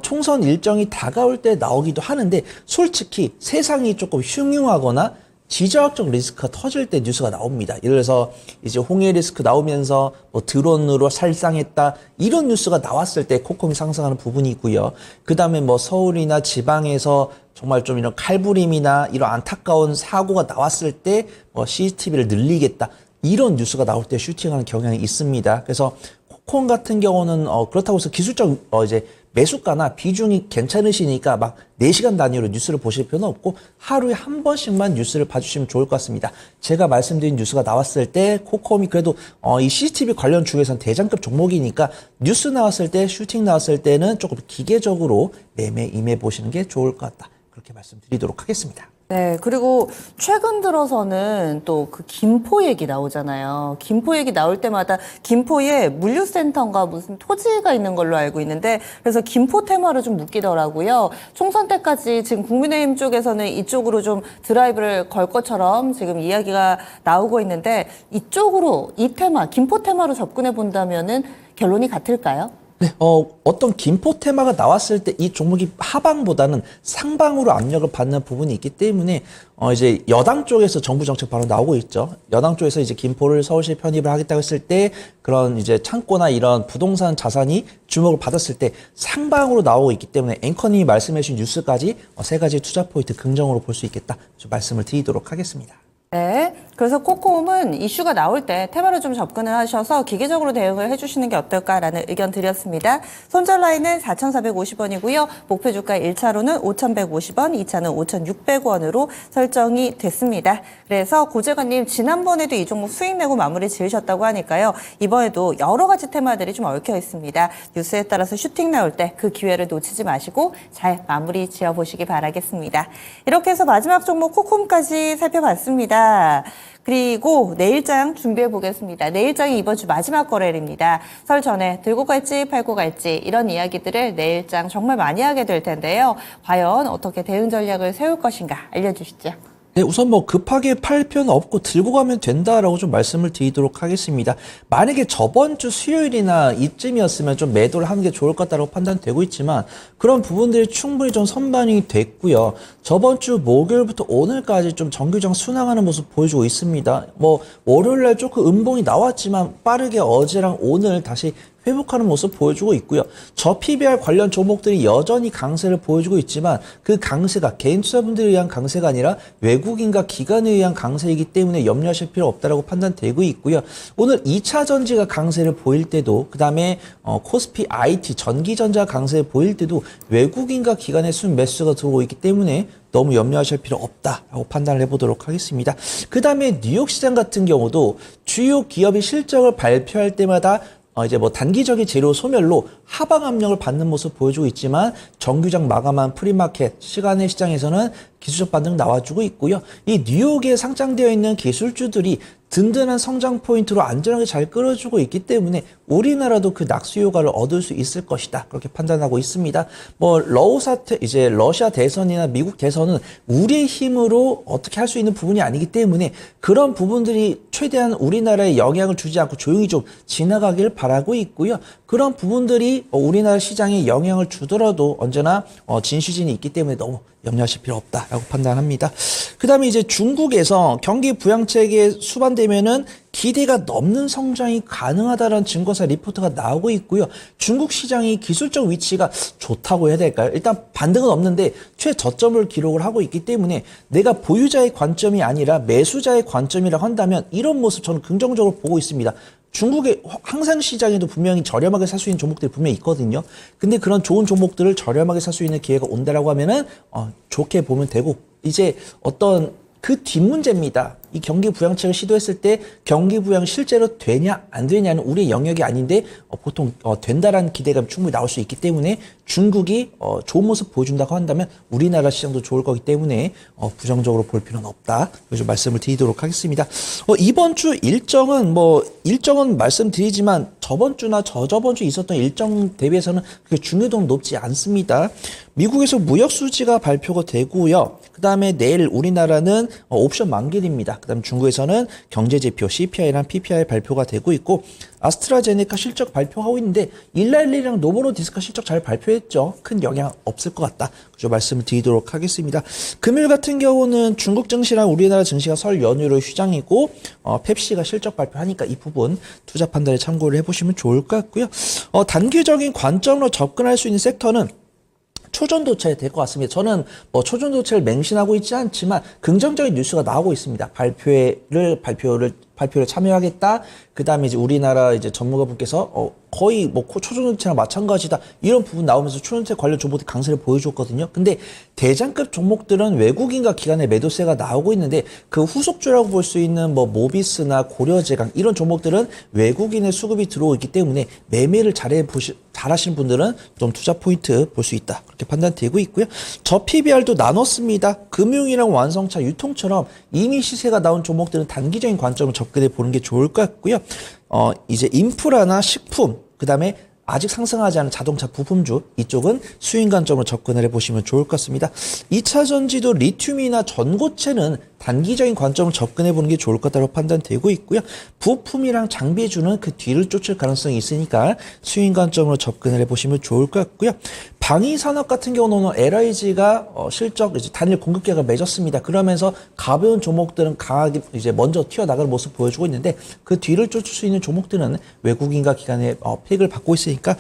총선 일정이 다가올 때 나오기도 하는데 솔직히 세상이 조금 흉흉하거나 지정학적 리스크가 터질 때 뉴스가 나옵니다. 예를 들어서 이제 홍해 리스크 나오면서 뭐 드론으로 살상했다 이런 뉴스가 나왔을 때 코콤이 상승하는 부분이 있고요. 그 다음에 뭐 서울이나 지방에서 정말 좀 이런 칼부림이나 이런 안타까운 사고가 나왔을 때 뭐 CCTV를 늘리겠다 이런 뉴스가 나올 때 슈팅하는 경향이 있습니다. 그래서 코콤 같은 경우는 그렇다고 해서 기술적 이제 매수가나 비중이 괜찮으시니까 막 4시간 단위로 뉴스를 보실 필요는 없고 하루에 한 번씩만 뉴스를 봐주시면 좋을 것 같습니다. 제가 말씀드린 뉴스가 나왔을 때 코콤이 그래도 이 CCTV 관련 중에서는 대장급 종목이니까 뉴스 나왔을 때 슈팅 나왔을 때는 조금 기계적으로 매매 임해 보시는 게 좋을 것 같다. 그렇게 말씀드리도록 하겠습니다. 네, 그리고 최근 들어서는 또 그 김포 얘기 나오잖아요. 김포 얘기 나올 때마다 김포에 물류센터인가 무슨 토지가 있는 걸로 알고 있는데 그래서 김포 테마를 좀 묶이더라고요. 총선 때까지 지금 국민의힘 쪽에서는 이쪽으로 좀 드라이브를 걸 것처럼 지금 이야기가 나오고 있는데 이쪽으로 이 테마, 김포 테마로 접근해 본다면은 결론이 같을까요? 네, 어떤 김포 테마가 나왔을 때 이 종목이 하방보다는 상방으로 압력을 받는 부분이 있기 때문에 이제 여당 쪽에서 정부 정책 바로 나오고 있죠. 여당 쪽에서 이제 김포를 서울시에 편입을 하겠다고 했을 때 그런 이제 창고나 이런 부동산 자산이 주목을 받았을 때 상방으로 나오고 있기 때문에 앵커님이 말씀해 주신 뉴스까지 세 가지 투자 포인트 긍정으로 볼 수 있겠다. 말씀을 드리도록 하겠습니다. 네. 그래서 코콤은 이슈가 나올 때 테마로 좀 접근을 하셔서 기계적으로 대응을 해주시는 게 어떨까라는 의견 드렸습니다. 손절 라인은 4,450원이고요. 목표 주가 1차로는 5,150원, 2차는 5,600원으로 설정이 됐습니다. 그래서 고재관님 지난번에도 이 종목 수익 내고 마무리 지으셨다고 하니까요. 이번에도 여러 가지 테마들이 좀 얽혀 있습니다. 뉴스에 따라서 슈팅 나올 때 그 기회를 놓치지 마시고 잘 마무리 지어보시기 바라겠습니다. 이렇게 해서 마지막 종목 코콤까지 살펴봤습니다. 그리고 내일장 준비해 보겠습니다. 내일장이 이번 주 마지막 거래일입니다. 설 전에 들고 갈지 팔고 갈지 이런 이야기들을 내일장 정말 많이 하게 될 텐데요. 과연 어떻게 대응 전략을 세울 것인가 알려주시죠. 네, 우선 뭐 급하게 팔 필요는 없고 들고 가면 된다라고 좀 말씀을 드리도록 하겠습니다. 만약에 저번 주 수요일이나 이쯤이었으면 좀 매도를 하는 게 좋을 것 같다고 판단되고 있지만 그런 부분들이 충분히 좀 선반영이 됐고요. 저번 주 목요일부터 오늘까지 좀 정규장 순항하는 모습 보여주고 있습니다. 뭐 월요일날 조금 음봉이 나왔지만 빠르게 어제랑 오늘 다시 회복하는 모습 보여주고 있고요. 저 PBR 관련 종목들이 여전히 강세를 보여주고 있지만 그 강세가 개인 투자분들에 의한 강세가 아니라 외국인과 기관에 의한 강세이기 때문에 염려하실 필요 없다라고 판단되고 있고요. 오늘 2차 전지가 강세를 보일 때도 그다음에 코스피 IT 전기전자 강세를 보일 때도 외국인과 기관의 순 매수가 들어오고 있기 때문에 너무 염려하실 필요 없다라고 판단을 해보도록 하겠습니다. 그 다음에 뉴욕 시장 같은 경우도 주요 기업이 실적을 발표할 때마다 이제 뭐 단기적인 재료 소멸로 하방 압력을 받는 모습 보여주고 있지만 정규장 마감한 프리마켓 시간의 시장에서는 기술적 반등 나와주고 있고요. 이 뉴욕에 상장되어 있는 기술주들이 든든한 성장 포인트로 안전하게 잘 끌어주고 있기 때문에 우리나라도 그 낙수 효과를 얻을 수 있을 것이다. 그렇게 판단하고 있습니다. 뭐 이제 러시아 대선이나 미국 대선은 우리의 힘으로 어떻게 할 수 있는 부분이 아니기 때문에 그런 부분들이 최대한 우리나라에 영향을 주지 않고 조용히 좀 지나가길 바라고 있고요. 그런 부분들이 우리나라 시장에 영향을 주더라도 언제나 진슈진이 있기 때문에 너무 염려하실 필요 없다라고 판단합니다. 그 다음에 이제 중국에서 경기 부양책에 수반되면은 기대가 넘는 성장이 가능하다는 증거사 리포트가 나오고 있고요. 중국 시장이 기술적 위치가 좋다고 해야 될까요? 일단 반등은 없는데 최저점을 기록을 하고 있기 때문에 내가 보유자의 관점이 아니라 매수자의 관점이라고 한다면 이런 모습 저는 긍정적으로 보고 있습니다. 중국의 항상 시장에도 분명히 저렴하게 살 수 있는 종목들이 분명히 있거든요. 근데 그런 좋은 종목들을 저렴하게 살 수 있는 기회가 온다라고 하면은 좋게 보면 되고 이제 어떤 그 뒷문제입니다. 이 경기 부양책을 시도했을 때 경기 부양 실제로 되냐 안 되냐는 우리의 영역이 아닌데 보통 된다라는 기대감 충분히 나올 수 있기 때문에 중국이 좋은 모습 보여준다고 한다면 우리나라 시장도 좋을 거기 때문에 부정적으로 볼 필요는 없다. 좀 말씀을 드리도록 하겠습니다. 이번 주 일정은 말씀드리지만 저번 주나 저저번 주 있었던 일정 대비해서는 그게 중요도는 높지 않습니다. 미국에서 무역 수지가 발표가 되고요. 그 다음에 내일 우리나라는 옵션 만기입니다. 그 다음에 중국에서는 경제지표 CPI랑 PPI 발표가 되고 있고 아스트라제네카 실적 발표하고 있는데 일라일리랑 노보노디스크 실적 잘 발표했죠. 큰 영향 없을 것 같다. 그죠 말씀을 드리도록 하겠습니다. 금요일 같은 경우는 중국 증시랑 우리나라 증시가 설 연휴로 휴장이고 펩시가 실적 발표하니까 이 부분 투자 판단에 참고를 해보시면 좋을 것 같고요. 단기적인 관점으로 접근할 수 있는 섹터는 초전도체 될 것 같습니다. 저는 초전도체를 맹신하고 있지 않지만 긍정적인 뉴스가 나오고 있습니다. 발표를 참여하겠다. 그 다음에 이제 우리나라 이제 전문가분께서 거의 초전도체랑 마찬가지다. 이런 부분 나오면서 초전도체 관련 종목들이 강세를 보여줬거든요. 근데 대장급 종목들은 외국인과 기관의 매도세가 나오고 있는데 그 후속주라고 볼 수 있는 모비스나 고려제강 이런 종목들은 외국인의 수급이 들어오고 있기 때문에 매매를 잘하시는 분들은 좀 투자 포인트 볼 수 있다. 그렇게 판단되고 있고요. 저 PBR도 나눴습니다. 금융이랑 완성차, 유통처럼 이미 시세가 나온 종목들은 단기적인 관점을 접근해 보는 게 좋을 것 같고요. 이제 인프라나 식품, 그 다음에 아직 상승하지 않은 자동차 부품주 이쪽은 수익 관점으로 접근을 해보시면 좋을 것 같습니다. 2차 전지도 리튬이나 전고체는 단기적인 관점을 접근해보는 게 좋을 것 같다고 판단되고 있고요. 부품이랑 장비주는 그 뒤를 쫓을 가능성이 있으니까 수익 관점으로 접근을 해보시면 좋을 것 같고요. 방위산업 같은 경우는 오늘 LIG가 실적 이제 단일 공급계가 맺었습니다. 그러면서 가벼운 종목들은 강하게 이제 먼저 튀어나가는 모습 보여주고 있는데 그 뒤를 쫓을 수 있는 종목들은 외국인과 기관의 폐익을 받고 있으니까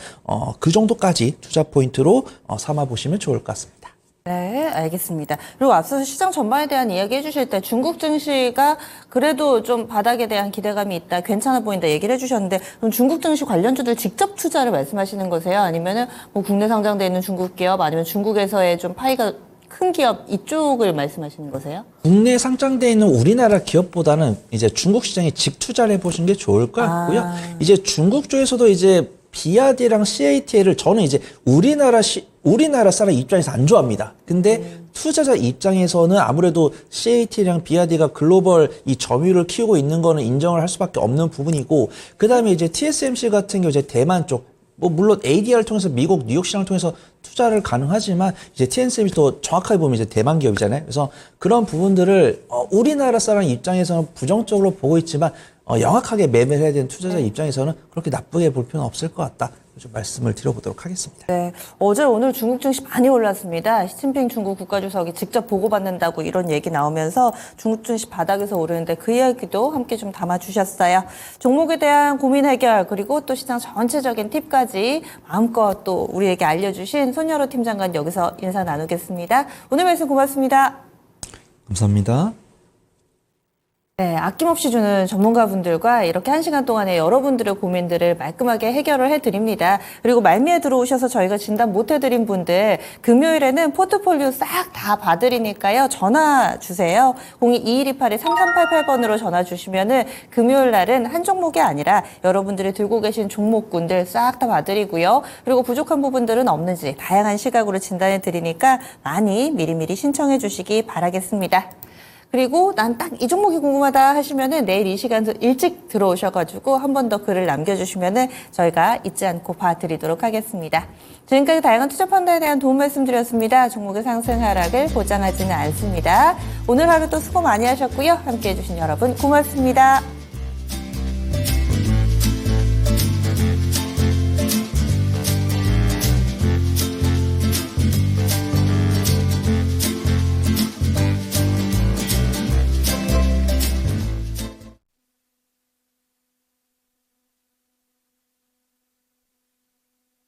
그 정도까지 투자 포인트로 삼아보시면 좋을 것 같습니다. 네, 알겠습니다. 그리고 앞서서 시장 전반에 대한 이야기 해주실 때 중국 증시가 그래도 좀 바닥에 대한 기대감이 있다, 괜찮아 보인다 얘기를 해주셨는데 그럼 중국 증시 관련주들 직접 투자를 말씀하시는 거세요? 아니면은 국내 상장돼 있는 중국 기업 아니면 중국에서의 좀 파이가 큰 기업 이쪽을 말씀하시는 거세요? 국내 상장돼 있는 우리나라 기업보다는 이제 중국 시장에 직투자를 해보시는 게 좋을 것 같고요. 이제 중국 쪽에서도 이제 비아디랑 CATL을 저는 이제 우리나라 우리나라 사람 입장에서 안 좋아합니다. 근데 투자자 입장에서는 아무래도 CAT랑 BRD가 글로벌 이 점유율을 키우고 있는 거는 인정을 할 수밖에 없는 부분이고, 그 다음에 이제 TSMC 같은 경우 이제 대만 쪽, 뭐 물론 ADR을 통해서 미국 뉴욕 시장을 통해서 투자를 가능하지만 이제 TSMC도 정확하게 보면 이제 대만 기업이잖아요. 그래서 그런 부분들을 우리나라 사람 입장에서는 부정적으로 보고 있지만 영악하게 매매를 해야 되는 투자자 입장에서는 그렇게 나쁘게 볼 필요는 없을 것 같다. 좀 말씀을 드려보도록 하겠습니다. 네, 어제 오늘 중국 증시 많이 올랐습니다. 시진핑 중국 국가주석이 직접 보고받는다고 이런 얘기 나오면서 중국 증시 바닥에서 오르는데 그 이야기도 함께 좀 담아주셨어요. 종목에 대한 고민 해결 그리고 또 시장 전체적인 팁까지 마음껏 또 우리에게 알려주신 손여로 팀장관 여기서 인사 나누겠습니다. 오늘 말씀 고맙습니다. 감사합니다. 네, 아낌없이 주는 전문가분들과 이렇게 1시간 동안에 여러분들의 고민들을 말끔하게 해결을 해드립니다. 그리고 말미에 들어오셔서 저희가 진단 못 해드린 분들 금요일에는 포트폴리오 싹 다 봐드리니까요. 전화 주세요. 022128-3388번으로 전화 주시면은 금요일 날은 한 종목이 아니라 여러분들이 들고 계신 종목군들 싹 다 봐드리고요. 그리고 부족한 부분들은 없는지 다양한 시각으로 진단해 드리니까 많이 미리미리 신청해 주시기 바라겠습니다. 그리고 난 딱 이 종목이 궁금하다 하시면은 내일 이 시간도 일찍 들어오셔가지고 한 번 더 글을 남겨주시면은 저희가 잊지 않고 봐드리도록 하겠습니다. 지금까지 다양한 투자 판단에 대한 도움 말씀드렸습니다. 종목의 상승 하락을 보장하지는 않습니다. 오늘 하루도 수고 많이 하셨고요. 함께해 주신 여러분 고맙습니다.